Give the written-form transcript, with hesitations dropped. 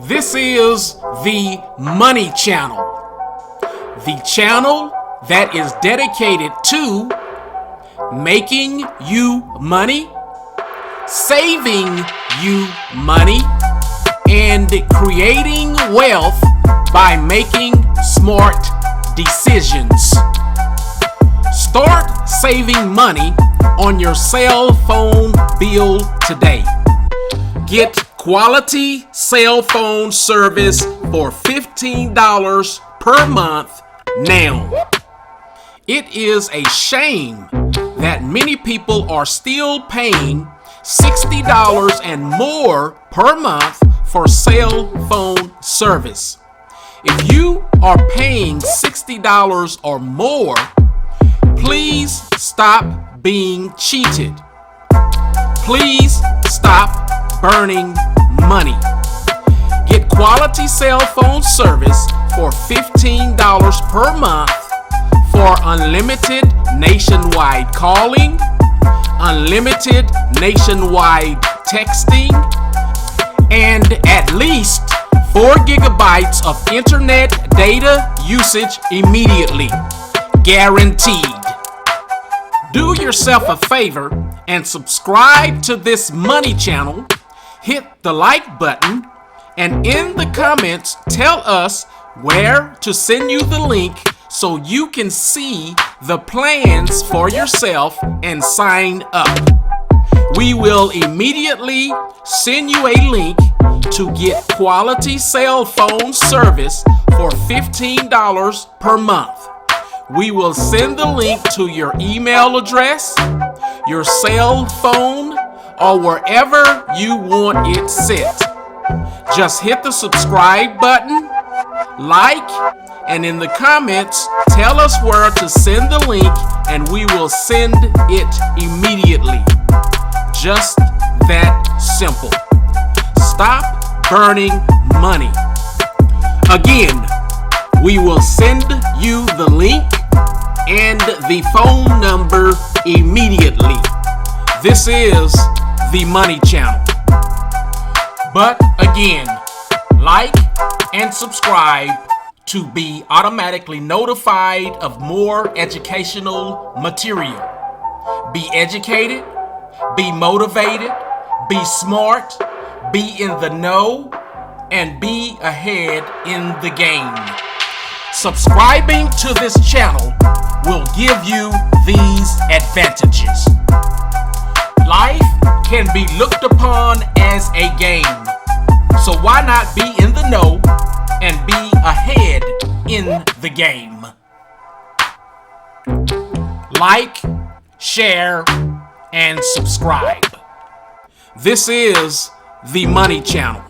This is the Money Channel, the channel that is dedicated to making you money, saving you money, and creating wealth by making smart decisions. Start saving money on your cell phone bill today. Get quality cell phone service for $15 per month now. It is a shame that many people are still paying $60 and more per month for cell phone service. If you are paying $60 or more, please stop being cheated. Please stop burning money. Get quality cell phone service for $15 per month for unlimited nationwide calling, unlimited nationwide texting, and at least 4 gigabytes of internet data usage immediately. Guaranteed. Do yourself a favor and subscribe to this Money Channel. Hit the like button, and in the comments tell us where to send you the link so you can see the plans for yourself and sign up. We will immediately send you a link to get quality cell phone service for $15 per month. We will send the link to your email address, your cell phone, or wherever you want it set. Just hit the subscribe button, like, and in the comments, tell us where to send the link and we will send it immediately. Just that simple. Stop burning money. Again, we will send you the link and the phone number immediately. This is the Money Channel. But again, like and subscribe to be automatically notified of more educational material. Be educated, be motivated, be smart, be in the know, and be ahead in the game. Subscribing to this channel will give you these advantages. Life can be looked upon as a game, so why not be in the know and be ahead in the game? Like, share, and subscribe. This is the Money Channel.